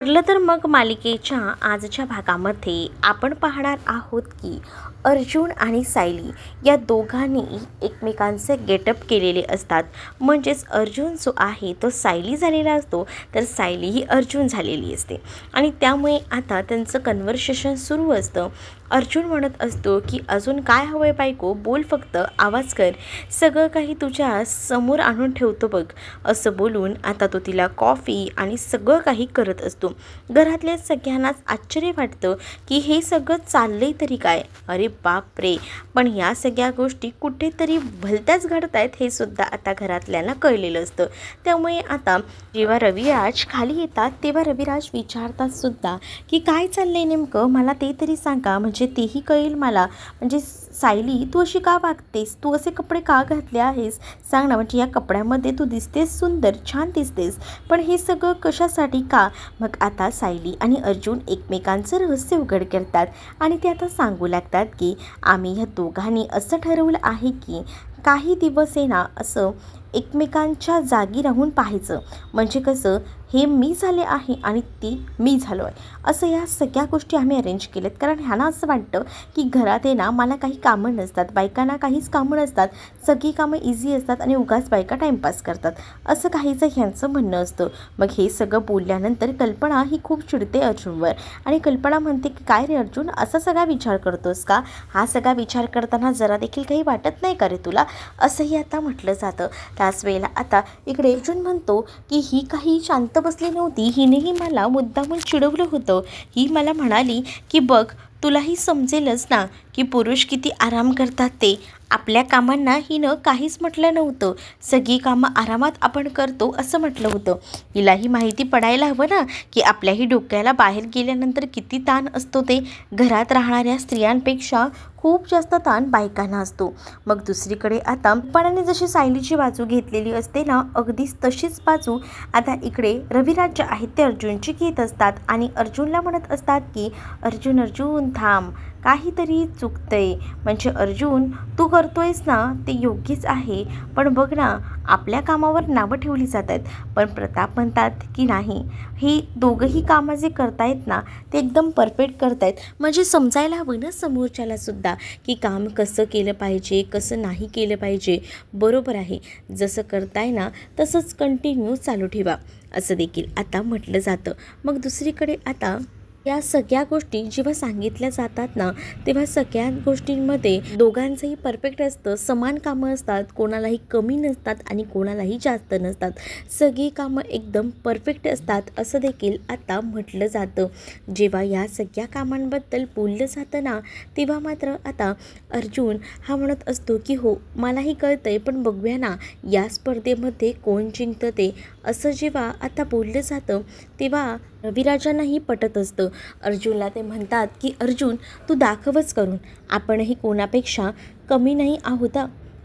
ठरलं तर मग मालिकेच्या आजच्या भागामध्ये आपण पाहणार आहोत की अर्जुन आणि सायली या दोघांनी एकमेकांचे गेटअप केलेले असतात. म्हणजेच अर्जुन जो आहे तो सायली झालेला असतो, तर सायली ही अर्जुन झालेली असते. आणि त्यामुळे आता त्यांचं कन्व्हर्सेशन सुरू असतं. अर्जुन म्हणत असतो की अजून काय हवं आहे बायको, बोल फक्त, आवाज कर, सगळं काही तुझ्या समोर आणून ठेवतो बघ. असं बोलून आता तो तिला कॉफी आणि सगळं काही करत असतो. घरातल्या सगळ्यांनाच आश्चर्य वाटतं की हे सगळं चाललंय तरी काय. अरे बाप रे, पण या सगळ्या गोष्टी कुठेतरी भलत्याच घडत आहेत हे सुद्धा आता घरातल्यांना कळलेलं असतं. त्यामुळे आता जेव्हा रविराज खाली येतात तेव्हा रविराज विचारतात सुद्धा की काय चाललंय नेमकं, मला ते तरी सांगा, म्हणजे तेही कळेल मला. म्हणजे सायली, तू अशी का वागतेस, तू असे कपडे का घातले आहेस, सांग ना. म्हणजे या कपड्यामध्ये तू दिसतेस सुंदर, छान दिसतेस, पण हे सगळं कशासाठी, का. मग आता सायली आणि अर्जुन एकमेकांचं रहस्य उघड करतात आणि ते आता सांगू लागतात की आम्ही ह्या दोघांनी असं ठरवलं आहे की काही दिवस आहे ना असं एकमेकांच्या जागी राहून पाहायचं. म्हणजे कसं, हे मी झाले आहे आणि ती मी झालो आहे, असं या सगळ्या गोष्टी आम्ही अरेंज केल्यात. कारण ह्यांना असं वाटतं की घरात आहे ना मला काही कामं नसतात, बायकांना काहीच कामं नसतात, सगळी कामं इझी असतात आणि उगाच बायका टाईमपास करतात, असं काहीचं ह्यांचं म्हणणं असतं. मग हे सगळं बोलल्यानंतर कल्पना ही खूप चिडते अर्जुनवर आणि कल्पना म्हणते की काय रे अर्जुन, असा सगळा विचार करतोस का, हा सगळा विचार करताना जरा देखील काही वाटत नाही का रे तुला, असंही आता म्हटलं जातं. त्याच वेळेला आता इकडे अर्जुन म्हणतो की ही काही शांत बसली नव्हती, हिनेही मला मुद्दामून चिडवलं होतं. ही मला म्हणाली की बघ, तुलाही समजेलच ना की पुरुष किती आराम करतात ते. आपल्या कामांना हिनं काहीच म्हटलं नव्हतं, सगळी कामं आरामात आपण करतो असं म्हटलं होतं. हिलाही माहिती पडायला हवं ना की आपल्याही डोक्याला बाहेर गेल्यानंतर किती ताण असतो ते. घरात राहणाऱ्या स्त्रियांपेक्षा खूप जास्त ताण बायकांना असतो. मग दुसरीकडे आता पणाने जशी सायलीची बाजू घेतलेली असते ना, अगदीच तशीच बाजू आता इकडे रविराज जे आहेत ते अर्जुनची घेत असतात आणि अर्जुनला म्हणत असतात की अर्जुन अर्जुन थांब, काहीतरी चुकतंय. म्हणजे अर्जुन, तू करतोयस ना ते योग्यच आहे, पण बघ ना आपल्या कामावर नावं ठेवली जात आहेत. पण प्रताप म्हणतात की नाही, ही दोघंही कामं जे करतायत ना ते एकदम परफेक्ट करतायत. म्हणजे समजायला हवं ना समोरच्याला सुद्धा की काम कसं केलं पाहिजे, कसं नाही केलं पाहिजे. बरोबर आहे, जसं करताय ना तसंच कंटिन्यू चालू ठेवा, असं देखील आता म्हटलं जातं. मग दुसरीकडे आता या सगळ्या गोष्टी जेव्हा सांगितल्या जातात ना, तेव्हा सगळ्या गोष्टींमध्ये दोघांचंही परफेक्ट असतं, समान कामं असतात, कोणालाही कमी नसतात आणि कोणालाही जास्त नसतात, सगळी कामं एकदम परफेक्ट असतात, असं देखील आता म्हटलं जातं. जेव्हा या सगळ्या कामांबद्दल बोललं जातं ना, तेव्हा मात्र आता अर्जुन हा म्हणत असतो की हो मलाही कळतं आहे, पण बघूया ना या स्पर्धेमध्ये कोण जिंकतं ते. असं जेव्हा आता बोललं जातं तेव्हा रविराजांनाही पटत असतं. अर्जुनला ते म्हणतात की अर्जुन, तू दाखवच करून, आपणही कोणापेक्षा कमी नाही आहोत,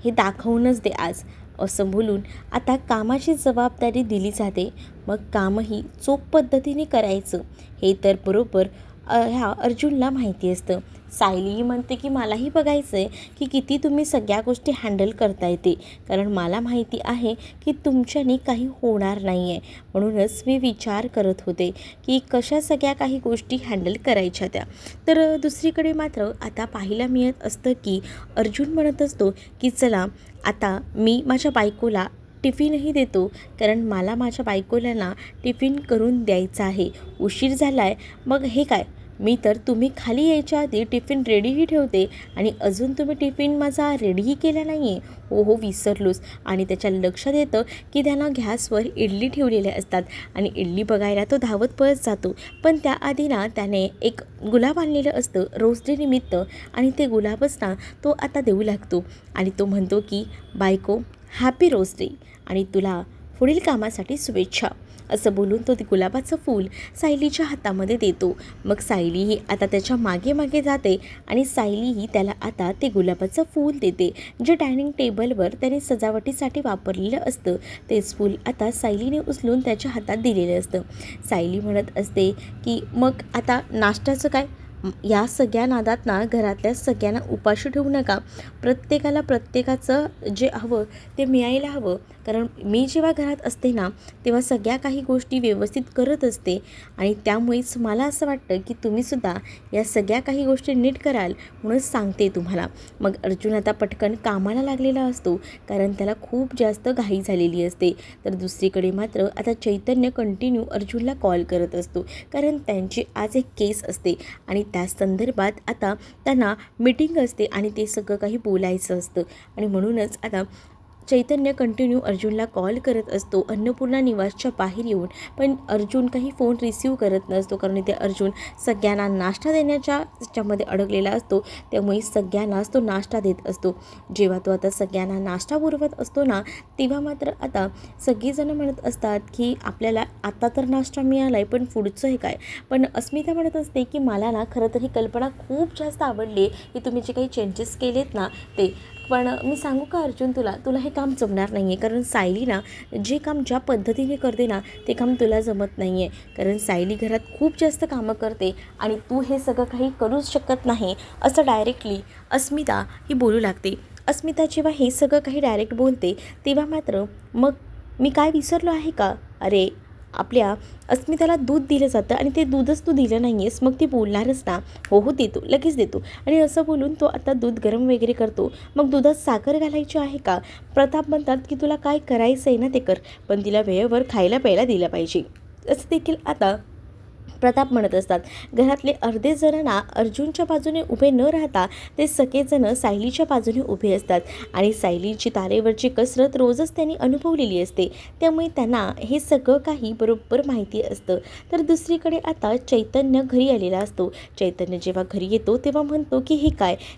हे दाखवूनच दे आज. असं बोलून आता कामाची जबाबदारी दिली जाते. मग कामही चोख पद्धतीने करायचं हे तर बरोबर ह्या अर्जुनला माहिती असतं. सायलीही म्हणते की मलाही बघायचं आहे की किती तुम्ही सगळ्या गोष्टी हँडल करता येते, कारण मला माहिती आहे की तुमच्याने काही होणार नाही आहे. म्हणूनच मी विचार करत होते की कशा सगळ्या काही गोष्टी हँडल करायच्या त्या. तर दुसरीकडे मात्र आता पाहायला मिळत असतं की अर्जुन म्हणत असतो की चला आता मी माझ्या बायकोला टिफिनही देतो, कारण मला माझ्या बायकोला ना टिफिन करून द्यायचा आहे, उशीर झाला आहे. मग हे काय, मी तर तुम्ही खाली यायच्या आधी टिफिन रेडीही ठेवते आणि अजून तुम्ही टिफिन माझा रेडीही केला नाही आहे. हो हो विसरलोच. आणि त्याच्या लक्षात येतं की त्यानं गॅसवर इडली ठेवलेल्या असतात आणि इडली बघायला तो धावत पळत जातो. पण त्याआधी ना त्याने एक गुलाब आणलेलं असतं रोज डे निमित्त आणि ते गुलाबच ना तो आता देऊ लागतो आणि तो म्हणतो की बायको, हॅपी रोज डे आणि तुला पुढील कामासाठी शुभेच्छा, असं बोलून तो ते गुलाबाचं फूल सायलीच्या हातामध्ये देतो. मग सायलीही आता त्याच्या मागे मागे जाते आणि सायलीही त्याला आता ते गुलाबाचं फूल देते, जे डायनिंग टेबलवर त्याने सजावटीसाठी वापरलेलं असतं. तेच फूल आता सायलीने उचलून त्याच्या हातात दिलेलं असतं. सायली म्हणत असते की मग आता नाश्त्याचं काय, या सगळ्या नादात ना घरातल्या सगळ्यांना उपाशी ठेवू नका. प्रत्येकाला प्रत्येकाचं जे हवं ते मिळायला हवं. कारण मी जेव्हा घरात असते ना तेव्हा सगळ्या काही गोष्टी व्यवस्थित करत असते आणि त्यामुळेच मला असं वाटतं की तुम्हीसुद्धा या सगळ्या काही गोष्टी नीट कराल म्हणून सांगते तुम्हाला. मग अर्जुन आता पटकन कामाला लागलेला असतो कारण त्याला खूप जास्त घाई झालेली असते. तर दुसरीकडे मात्र आता चैतन्य कंटिन्यू अर्जुनला कॉल करत असतो कारण त्यांची आज एक केस असते आणि त्या संदर्भात आता त्यांना मीटिंग असते आणि ते सगळं काही बोलायचं असतं. आणि म्हणूनच आता चैतन्य कंटिन्यू अर्जुनला कॉल करत असतो अन्नपूर्णा निवासच्या बाहेर येऊन. पण अर्जुन काही फोन रिसीव्ह करत नसतो कारण इथे अर्जुन सगळ्यांना नाश्ता देण्याच्या ह्याच्यामध्ये अडकलेला असतो. त्यामुळे सगळ्यांनाच तो नाश्ता देत असतो. जेव्हा तो आता सगळ्यांना नाश्ता पुरवत असतो ना तेव्हा मात्र आता सगळीजणं म्हणत असतात की आपल्याला आता तर नाश्ता मिळाला आहे पण पुढचं हे काय. पण अस्मिता म्हणत असते की मला ना खरं तर ही कल्पना खूप जास्त आवडली की तुम्ही जे काही चेंजेस केलेत ना ते. पण मी सांगू का अर्जुन तुला हे काम जमणार नाही आहे कारण सायली ना जे काम ज्या पद्धतीने करते ना ते काम तुला जमत नाही आहे. कारण सायली घरात खूप जास्त कामं करते आणि तू हे सगळं काही करूच शकत नाही असं डायरेक्टली अस्मिता ही बोलू लागते. अस्मिता जेव्हा हे सगळं काही डायरेक्ट बोलते तेव्हा मात्र मग मी काय विसरलो आहे का. अरे आपल्या अस्मिताला दूध दिलं जातं आणि ते दूधच तू दिलं नाही आहेस मग ती बोलणारच ना. हो देतो लगेच देतो. आणि असं बोलून तो आता दूध गरम वगैरे करतो. मग दुधात साखर घालायची आहे का. प्रताप म्हणतात की तुला काय करायचं आहे ना ते कर पण तिला वेळेवर खायला प्यायला दिलं पाहिजे. असं देखील आता प्रताप म्हणत असतात. घरातले अर्धे जण ना अर्जुनच्या बाजूने उभे न राहता ते सगळेजणं सायलीच्या बाजूने उभे असतात आणि सायलीची तारेवरची कसरत रोजच त्यांनी अनुभवलेली असते. त्यामुळे त्यांना हे सगळं काही बरोबर माहिती असतं. तर दुसरीकडे आता चैतन्य घरी आलेला असतो. चैतन्य जेव्हा घरी येतो तेव्हा म्हणतो की हे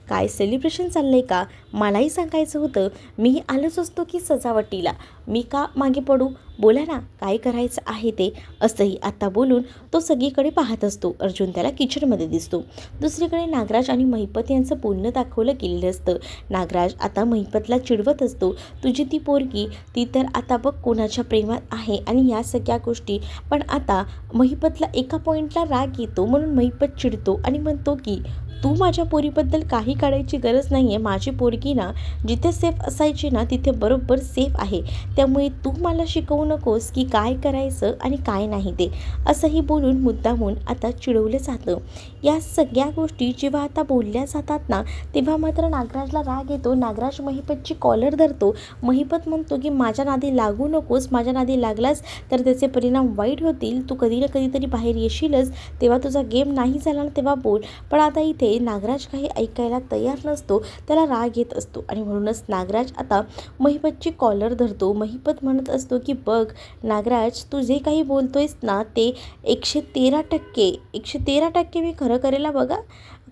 काय सेलिब्रेशन चाललं आहे का. मलाही सांगायचं होतं मीही आलोच असतो की सजावटीला. मी का मागे पडू. बोला ना काय करायचं आहे ते. असंही आता बोलून तो सगळीकडे पाहत असतो. अर्जुन त्याला किचनमध्ये दिसतो. दुसरीकडे नागराज आणि महिपत यांचं बोलणं दाखवलं गेलेलं असतं. नागराज आता महिपतला चिडवत असतो तुझी ती पोरगी ती तर आता बघ कोणाच्या प्रेमात आहे आणि या सगळ्या गोष्टी. पण आता महिपतला एका पॉईंटला राग येतो म्हणून महिपत चिडतो आणि म्हणतो की तू माझ्या पोरीबद्दल काही काढायची गरज नाही आहे. माझी पोरगी ना जिथे सेफ असायची ना तिथे बरोबर सेफ आहे. त्यामुळे तू मला शिकवू नकोस की काय करायचं आणि काय नाही ते. असंही बोलून मुद्दामून आता चिडवलं जातं. या सगळ्या गोष्टी जेव्हा आता बोलल्या जातात ना तेव्हा मात्र नागराजला राग येतो. नागराज महिपतची कॉलर धरतो. महिपत म्हणतो की माझ्या नादी लागू नकोस. माझ्या नादी लागलास तर त्याचे परिणाम वाईट होतील. तू कधी ना कधीतरी बाहेर येशीलच तेव्हा तुझा गेम नाही झाला ना तेव्हा बोल. पण आता इथे नागराज काही ऐकायला तयार नसतो. त्याला राग येत असतो आणि म्हणूनच नागराज आता महिपतची कॉलर धरतो. महिपत म्हणत असतो की बघ नागराज तू जे काही बोलतोयस ना ते 113% मी खरं करेला बघा.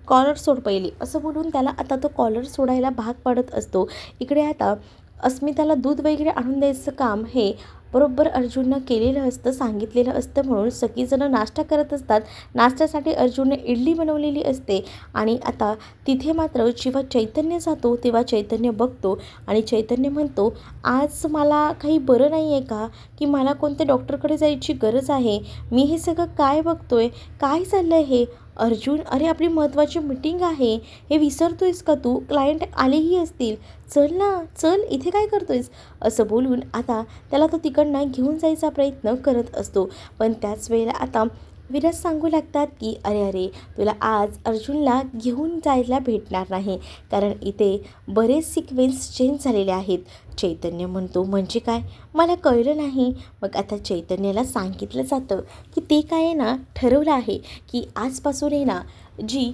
कॉलर सोड पहिली असं बोलून त्याला आता तो कॉलर सोडायला भाग पाडत असतो. इकडे आता अस्मिताला दूध वगैरे आणून द्यायचं काम हे बरोबर अर्जुननं केलेलं असतं सांगितलेलं असतं म्हणून सगळीजणं नाश्ता करत असतात. नाश्त्यासाठी अर्जुनने इडली बनवलेली असते आणि आता तिथे मात्र जेव्हा चैतन्य जातो तेव्हा चैतन्य बघतो आणि चैतन्य म्हणतो आज मला काही बरं नाही आहे का की मला कोणत्या डॉक्टरकडे जायची गरज आहे. मी हे सगळं काय बघतोय काय चाललं आहे हे. अर्जुन अरे आपली महत्त्वाची मीटिंग आहे हे विसरतोयस का तू. क्लायंट आलेही असतील. चल ना चल इथे काय करतोयस. असं बोलून आता त्याला तो तिकडनं घेऊन जायचा प्रयत्न करत असतो. पण त्याच वेळेला आता विराज सांगू लागतात की अरे तुला आज अर्जुनला घेऊन जायला भेटणार नाही कारण इथे बरेच सिक्वेन्स चेंज झालेले आहेत. चैतन्य म्हणतो म्हणजे काय मला कळलं नाही. मग आता चैतन्याला सांगितलं जातं की ते काय आहे ना ठरवलं आहे की आजपासून आहे ना जी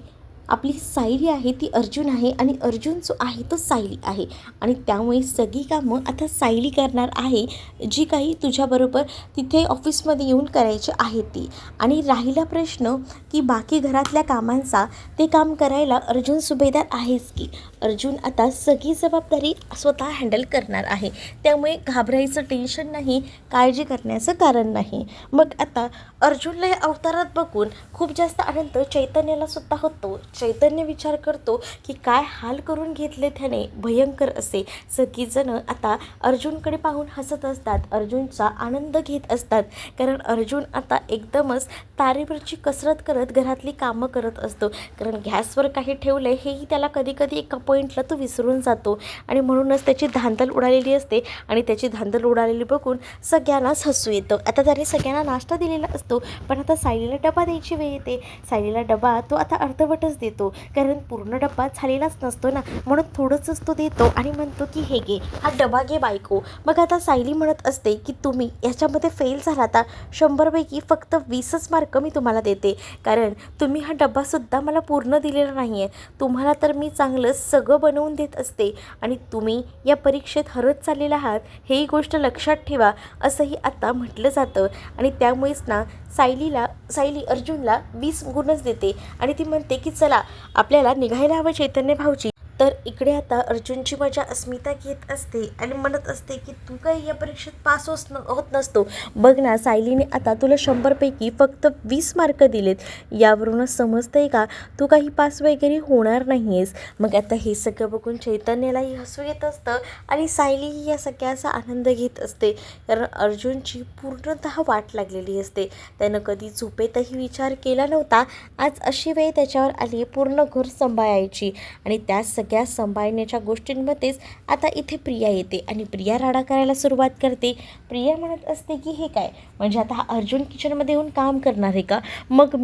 आपली सायली आहे ती अर्जुन आहे आणि अर्जुन जो आहे तो सायली आहे आणि त्यामुळे सगळी कामं आता सायली करणार आहे जी काही तुझ्याबरोबर तिथे ऑफिसमध्ये येऊन करायची आहेत ती. आणि राहिला प्रश्न की बाकी घरातल्या कामांचा ते काम करायला अर्जुन सुभेदार आहेच की. अर्जुन आता सगळी जबाबदारी स्वतः हँडल करणार आहे. त्यामुळे घाबरायचं टेन्शन नाही, काळजी करण्याचं कारण नाही. मग आता अर्जुनला या अवतारात बघून खूप जास्त आनंद चैतन्याला सुद्धा होतो. चैतन्य विचार करतो की काय हाल करून घेतले त्याने, भयंकर असे. सगळीजणं आता अर्जुनकडे पाहून हसत असतात, अर्जुनचा आनंद घेत असतात. कारण अर्जुन आता एकदमच तारेवरची कसरत करत घरातली कामं करत असतो. कारण गॅसवर काही ठेवलं आहे हेही त्याला कधी कधी एका पॉईंटला तो विसरून जातो आणि म्हणूनच त्याची धांदल उडालेली असते. आणि त्याची धांदल उडालेली बघून सगळ्यांनाच हसू येतं. आता त्याने सगळ्यांना नाश्ता दिलेला असतो, पण आता सायलीला डबा द्यायची वेळ येते. सायलीला डबा तो आता अर्धवटच देतो, कारण पूर्ण डबा झालेलाच नसतो ना, म्हणून थोडंसंच तो देतो आणि म्हणतो की हे घे, हा डबा घे बायको. मग आता सायली म्हणत असते की तुम्ही याच्यामध्ये फेल झाला, आता 100पैकी फक्त 20च मार्क मी तुम्हाला देते, कारण तुम्ही हा डब्बासुद्धा मला पूर्ण दिलेला नाही आहे. तुम्हाला तर मी चांगलं सगळं बनवून देत असते आणि तुम्ही या परीक्षेत हरत चाललेला आहात, हेही गोष्ट लक्षात ठेवा, असंही आता म्हटलं जातं. आणि त्यामुळेच ना सायली अर्जुनला 20 गुणच देते आणि ती म्हणते की चला आपल्याला निघायला हवं चैतन्य भाऊजी. तर इकडे आता अर्जुनची मजा अस्मिता घेत असते आणि म्हणत असते की तू काही या परीक्षेत पास होत नसतो. बघ ना, सायलीने आता तुला 100पैकी फक्त 20 मार्क दिलेत, यावरूनच समजतंय का तू काही पास वगैरे होणार नाही आहेस. मग आता हे सगळं बघून चैतन्यालाही हसू येत असतं आणि सायलीही या सगळ्याचा आनंद घेत असते. कारण अर्जुनची पूर्णतः वाट लागलेली असते. त्यानं कधी झोपेतही विचार केला नव्हता, आज अशी वेळ त्याच्यावर आली पूर्ण घर सांभाळायची. आणि त्या सगळ्या सांभाळण्याच्या गोष्टींमध्येच आता इथे प्रिया येते आणि प्रिया राडा करायला सुरुवात करते. प्रिया म्हणत असते की हे काय, म्हणजे आता हा अर्जुन किचनमध्ये येऊन काम करणार आहे का? मग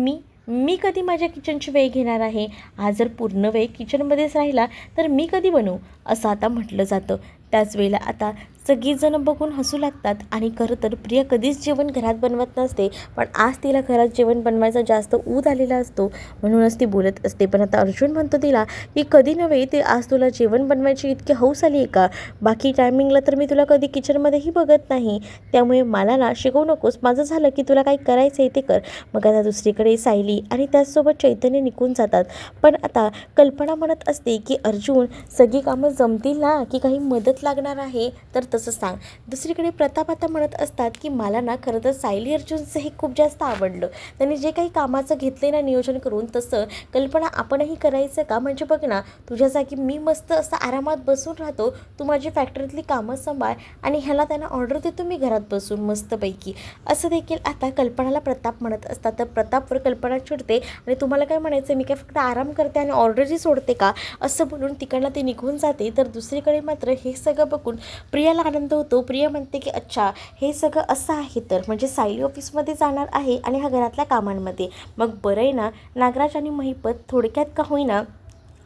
मी कधी माझ्या किचनची वेळ घेणार आहे? हा जर पूर्ण वेळ किचनमध्येच राहिला तर मी कधी बनवू, असं आता म्हटलं जातं. त्याच वेळेला आता सगळीजणं बघून हसू लागतात. आणि खरं तर प्रिया कधीच जेवण घरात बनवत नसते, पण आज तिला घरात जेवण बनवायचा जास्त ऊत आलेला असतो, म्हणूनच ती बोलत असते. पण आता अर्जुन म्हणतो तिला की कधी नव्हे ते आज तुला जेवण बनवायची इतकी हौस आली आहे का? बाकी टायमिंगला तर मी तुला कधी किचनमध्येही बघत नाही, त्यामुळे मला ना शिकवू नकोस, माझं झालं की तुला काही करायचं आहे ते कर. मग आता दुसरीकडे सायली आणि त्याचसोबत चैतन्य निघून जातात. पण आता कल्पना म्हणत असते की अर्जुन, सगळी कामं जमतील ना, की काही मदत लागणार आहे तर तसं सांग. दुसरीकडे प्रताप आता म्हणत असतात की मला ना खरं तर सायली अर्जुनचं हे खूप जास्त आवडलं, त्यांनी जे काही कामाचं घेतले ना नियोजन करून, तसं कल्पना आपणही करायचं का? म्हणजे बघ ना, तुझ्या जागी मी मस्त असं आरामात बसून राहतो, तू माझी फॅक्टरीतली कामं सांभाळ आणि ह्याला त्यांना ऑर्डर देतो मी घरात बसून मस्तपैकी, असं देखील आता कल्पनाला प्रताप म्हणत असतात. तर प्रतापवर कल्पना चिडते आणि तुम्हाला काय म्हणायचं, मी काय फक्त आराम करते आणि ऑर्डरही सोडते का, असं बोलून तिकडनं ते निघून जाते. तर दुसरीकडे मात्र हे सगळं बघून प्रियाला आनंद होतो. प्रिया म्हणते की अच्छा, हे सगळं असं आहे, तर म्हणजे सायली ऑफिसमध्ये जाणार आहे आणि हा घरातल्या कामांमध्ये, मग बरं आहे ना, नागराज आणि महिपत थोडक्यात का होईना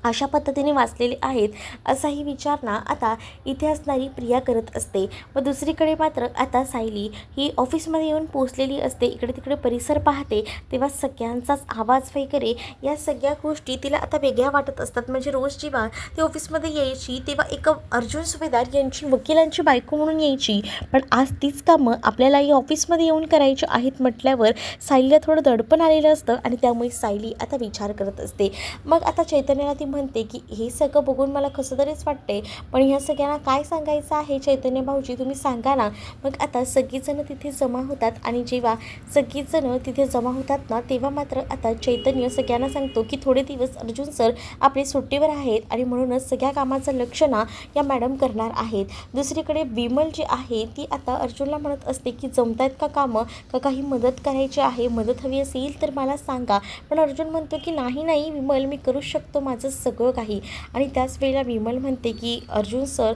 अशा पद्धतीने वाचलेले आहेत, असाही विचार ना आता इथे असणारी प्रिया करत असते. व दुसरीकडे मात्र आता सायली ही ऑफिसमध्ये येऊन पोचलेली असते. इकडे तिकडे परिसर पाहते तेव्हा सगळ्यांचाच आवाज वगैरे या सगळ्या गोष्टी तिला आता वेगळ्या वाटत असतात. म्हणजे रोज जेव्हा ती ऑफिसमध्ये यायची तेव्हा एक अर्जुन सुभेदार यांची वकिलांची बायको म्हणून यायची, पण आज तीच कामं आपल्याला या ऑफिसमध्ये येऊन करायची आहेत म्हटल्यावर सायलीला थोडं दडपण आलेलं असतं आणि त्यामुळे सायली आता विचार करत असते. मग आता चैतन्याला ती म्हणते की हे सगळं बघून मला कसं तरीच वाटते, पण ह्या सगळ्यांना काय सांगायचं आहे चैतन्य भाऊजी, तुम्ही सांगा ना. मग आता सगळीजणं तिथे जमा होतात आणि जेव्हा सगळीजणं तिथे जमा होतात ना, तेव्हा मात्र आता चैतन्य सगळ्यांना सांगतो की थोडे दिवस अर्जुन सर आपले सुट्टीवर आहेत आणि म्हणूनच सगळ्या कामाचं लक्ष ना या मॅडम करणार आहेत. दुसरीकडे विमल जी आहे ती आता अर्जुनला म्हणत असते की जमतायत का कामं, का काही मदत करायची आहे, मदत हवी असेल तर मला सांगा. पण अर्जुन म्हणतो की नाही विमल, मी करू शकतो माझं सगळं काही. आणि त्याच वेळेला विमल म्हणते की अर्जुन सर,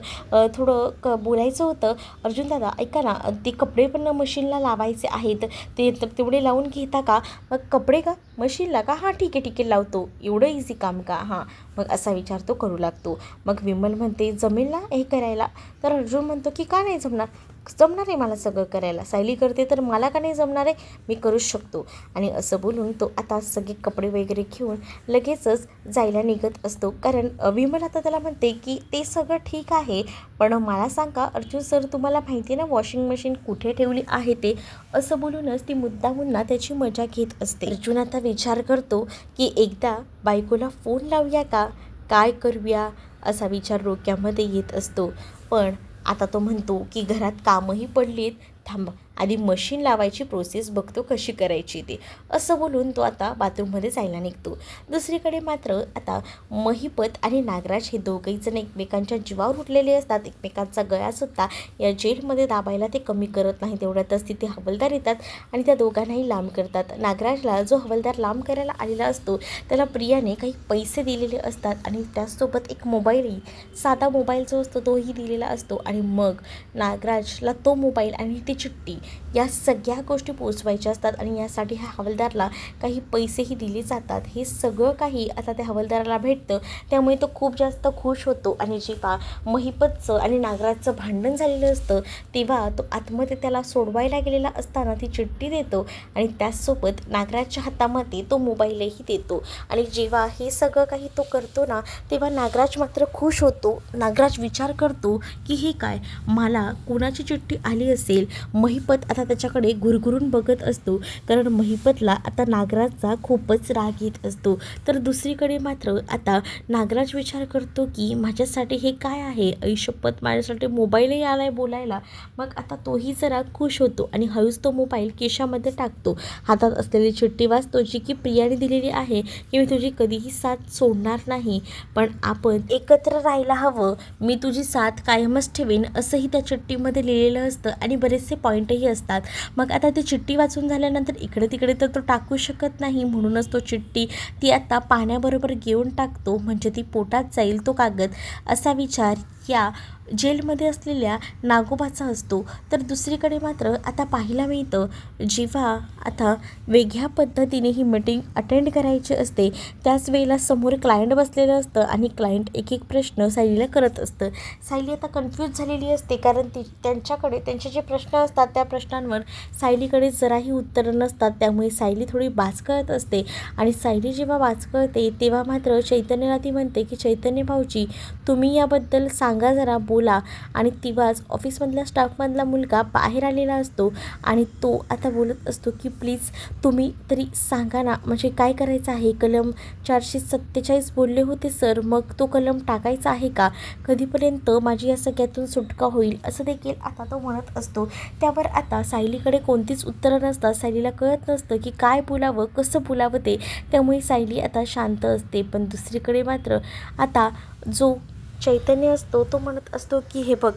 थोडं बोलायचं होतं. अर्जुन दादा ऐका ना, ते कपडे पण मशीनला लावायचे आहेत, ते तेवढे लावून घेता का? मग कपडे का मशीनला का? हां ठीक आहे लावतो, एवढं इझी काम का? हां. मग असा विचार तो करू लागतो. मग विमल म्हणते जमेल ना हे करायला? तर अर्जुन म्हणतो की का नाही जमणार आहे मला सगळं करायला, सायली करते तर मला का नाही जमणार आहे, मी करूच शकतो. आणि असं बोलून तो आता सगळे कपडे वगैरे घेऊन लगेचच जायला निघत असतो. कारण विमल आता त्याला म्हणते की ते सगळं ठीक आहे, पण मला सांगा अर्जुन सर, तुम्हाला माहिती आहे ना वॉशिंग मशीन कुठे ठेवली आहे ते, असं बोलूनच ती मुद्दामून त्याची मजा घेत असते. अर्जुन आता विचार करतो की एकदा बायकोला फोन लावूया का, काय करूया, असा विचार डोक्यामध्ये येत असतो. पण आता तो म्हणतो की घरात कामंही पडलीत, थांबा आधी मशीन लावायची प्रोसेस बघतो कशी करायची ते, असं बोलून तो आता बाथरूममध्ये जायला निघतो. दुसरीकडे मात्र आता महिपत आणि नागराज हे दोघंही जण एकमेकांच्या जीवावर उठलेले असतात. एकमेकांचा गळासुद्धा या जेलमध्ये दाबायला ते कमी करत नाही. तेवढ्यातच तिथे हवालदार येतात आणि त्या दोघांनाही लांब करतात. नागराजला जो हवालदार लांब करायला आलेला असतो त्याला प्रियाने काही पैसे दिलेले असतात आणि त्याचसोबत एक मोबाईलही, साधा मोबाईल जो असतो तोही दिलेला असतो. आणि मग नागराजला तो मोबाईल आणि ती चिठ्ठी या सगळ्या गोष्टी पोचवायच्या असतात आणि यासाठी ह्या हवालदारला काही पैसेही दिले जातात. हे सगळं काही आता त्या हवालदाराला भेटतं. त्यामुळे तो खूप जास्त खुश होतो आणि जेव्हा महिपतचं आणि नागराजचं भांडण झालेलं असतं तेव्हा तो आतमध्ये त्याला सोडवायला गेलेला असताना ती चिठ्ठी देतो आणि त्याचसोबत नागराजच्या हातामध्ये तो मोबाईलही देतो. आणि जेव्हा हे सगळं काही तो करतो ना तेव्हा नागराज मात्र खुश होतो. नागराज विचार करतो की हे काय, मला कोणाची चिठ्ठी आली असेल. महिपत आता त्याच्याकडे गुरगुरून बघत असतो कारण महिपतला आता नागराजचा खूपच राग येत असतो. तर दुसरीकडे मात्र आता नागराज विचार करतो की माझ्यासाठी हे काय आहे, ऐशपत माझ्यासाठी मोबाईलही आलाय बोलायला. मग आता तोही जरा खुश होतो आणि हळूच तो मोबाईल केशामध्ये टाकतो. हातात असलेली चिठ्ठी वाचतो जी की प्रियाने दिलेली आहे की मी तुझी कधीही साथ सोडणार नाही, पण आपण एकत्र राहायला हवं, मी तुझी साथ कायमच ठेवेन, असंही त्या चिठ्ठीमध्ये लिहिलेलं असतं आणि बरेचसे पॉईंटही असतात. मग आता ती चिठ्ठी वाचून झाल्यानंतर इकडे तिकडे तर तो टाकू शकत नाही, म्हणूनच तो चिठ्ठी ती आता पाण्याबरोबर घेऊन टाकतो, म्हणजे ती पोटात जाईल तो कागद, असा विचार या जेलमध्ये असलेल्या नागोबाचा असतो. तर दुसरीकडे मात्र आता पाहायला मिळतं जेव्हा आता वेगळ्या पद्धतीने ही मीटिंग अटेंड करायची असते त्याच वेळेला समोर क्लायंट बसलेलं असतं आणि क्लायंट एक एक प्रश्न सायलीला करत असतं. सायली आता कन्फ्यूज झालेली असते कारण त्यांच्याकडे त्यांचे जे प्रश्न असतात त्या प्रश्नांवर सायलीकडे जराही उत्तरं नसतात. त्यामुळे सायली थोडी बाचकळत असते आणि सायली जेव्हा बाचकळते तेव्हा मात्र चैतन्यला ती म्हणते की चैतन्य भाऊजी तुम्ही याबद्दल सांगा जरा, बोला. आणि तेव्हाच ऑफिसमधल्या स्टाफमधला मुलगा बाहेर आलेला असतो आणि तो आता बोलत असतो की प्लीज तुम्ही तरी सांगा ना, म्हणजे काय करायचं आहे. कलम 447 बोलले होते सर, मग तो कलम टाकायचा आहे का, कधीपर्यंत माझी या सगळ्यातून सुटका होईल, असं देखील आता तो म्हणत असतो. त्यावर आता सायलीकडे कोणतीच उत्तरं नसतात. सायलीला कळत नसतं की काय बोलावं, कसं बोलावं ते. त्यामुळे सायली आता शांत असते. पण दुसरीकडे मात्र आता जो चैतन्य असतो तो म्हणत असतो की हे बघ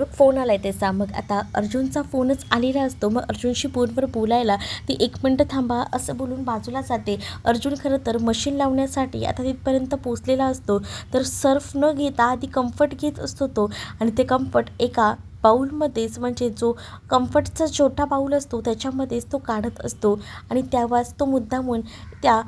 फोन आला आहे त्याचा. मग आता अर्जुनचा फोनच आलेला असतो. मग अर्जुनशी फोनवर बोलायला ती 1 मिनटं थांबा असं बोलून बाजूला जाते. अर्जुन खरं तर मशीन लावण्यासाठी आता तिथपर्यंत पोचलेला असतो. तर सर्फ न घेता आधी कम्फर्ट घेत असतो तो आणि ते कम्फर्ट एका बाऊलमध्येच, म्हणजे जो कम्फर्टचा छोटा बाऊल असतो त्याच्यामध्येच तो काढत असतो आणि तेव्हाच तो मुद्दामून त्या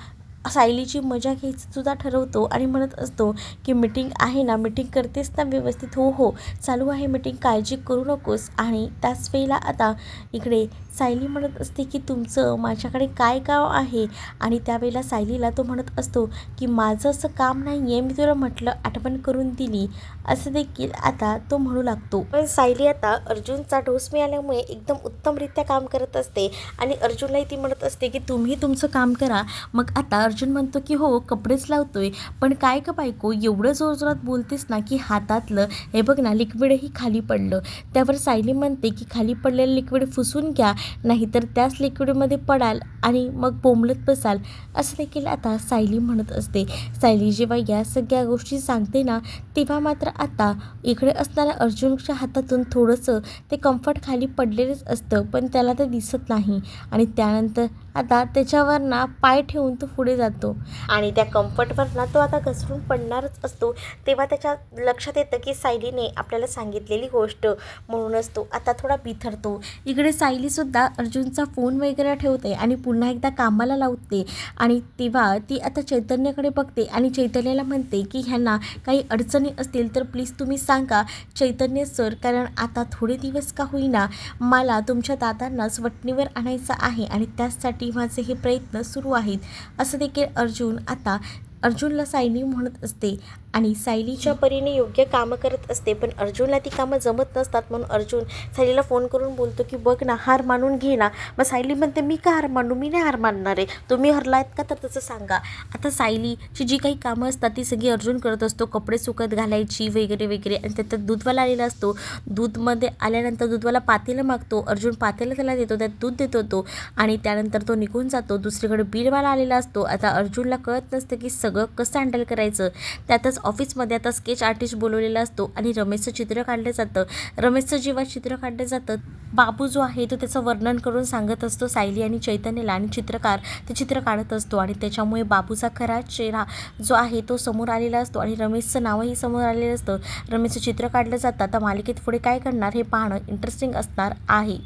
सायलीची मजा घ्यायची सुद्धा ठरवतो आणि म्हणत असतो की मीटिंग आहे ना, मीटिंग करतेस ना व्यवस्थित, हो हो चालू आहे मीटिंग, काळजी करू नकोस. आणि त्याच वेळेला आता इकडे सायली म्हणत असते की तुमचं माझ्याकडे काय काम आहे. आणि त्यावेळेला सायलीला तो म्हणत असतो की माझं असं काम नाही आहे, मी तुला म्हटलं आठवण करून दिली, असं देखील आता तो म्हणू लागतो. पण सायली आता अर्जुनचा डोस मिळाल्यामुळे एकदम उत्तमरित्या काम करत असते आणि अर्जुनलाही ती म्हणत असते की तुम्ही तुमचं काम करा. मग आता अर्जुन म्हणतो की हो कपडेच लावतोय, पण काय का बायको एवढं जोरजोरात बोलतेस ना की हातातलं हे बघ ना लिक्विडही खाली पडलं. त्यावर सायली म्हणते की खाली पडलेलं लिक्विड पुसून घ्या, नाहीतर त्याच लिक्विडमध्ये पडाल आणि मग बोंबलत बसाल, असं देखील आता सायली म्हणत असते. सायली जेव्हा या सगळ्या गोष्टी सांगते ना तेव्हा मात्र आता इकडे असणाऱ्या अर्जुनच्या हातातून थोडंसं ते कम्फर्ट खाली पडलेलंच असतं, पण त्याला ते दिसत नाही. आणि त्यानंतर आता त्याच्यावर ना पाय ठेवून तो पुढे जातो आणि त्या कम्फर्टवर ना तो आता घसरून पडणारच असतो. तेव्हा त्याच्या लक्षात येतं की सायलीने आपल्याला सांगितलेली गोष्ट, म्हणूनच तो आता थोडा बिथरतो. इकडे सायलीसुद्धा अर्जुनचा फोन वगैरे ठेवते आणि पुन्हा एकदा कामाला लावते. आणि तेव्हा ती आता चैतन्याकडे बघते आणि चैतन्याला म्हणते की ह्यांना काही अडचणी असतील तर प्लीज तुम्ही सांगा चैतन्य सर, कारण आता थोडे दिवस का होईना मला तुमच्या दादांनाच वटणीवर आणायचं आहे आणि त्यासाठी माझे हे प्रयत्न सुरू आहेत, असं देखील अर्जुनला सायली म्हणत असते. आणि सायलीच्या परीने योग्य कामं करत असते, पण अर्जुनला ती कामं जमत नसतात. म्हणून अर्जुन सायलीला फोन करून बोलतो की बघ ना, हार मानून घे ना. मग सायली म्हणते मी का हार मानू, मी नाही हार मानणार आहे, तुम्ही हरलायत का तर तसं सांगा. आता सायलीची जी काही कामं असतात ती सगळी अर्जुन करत असतो, कपडे सुकत घालायची वगैरे वगैरे. आणि त्यात दूधवाला आलेला असतो, दूधमध्ये आल्यानंतर दूधवाला पातेलं मागतो, अर्जुन पातेलं त्याला देतो, त्यात दूध देतो तो आणि त्यानंतर तो निघून जातो. दुसरीकडे बिलवाला आलेला असतो. आता अर्जुनला कळत नसतं की सगळं कसं हँडल करायचं. त्यातच ऑफिसमध्ये आता स्केच आर्टिस्ट बोलवलेला असतो आणि रमेशचं चित्र काढलं जातं. रमेशचं जेव्हा चित्र काढलं जातं, बाबू जो आहे तो त्याचं वर्णन करून सांगत असतो सायली आणि चैतन्यला, आणि चित्रकार ते चित्र काढत असतो आणि त्याच्यामुळे बाबूचा खरा चेहरा जो आहे तो समोर आलेला असतो आणि रमेशचं नावही समोर आलेलं असतं. रमेशचं चित्र काढलं जातं. आता मालिकेत पुढे काय करणार हे पाहणं इंटरेस्टिंग असणार आहे.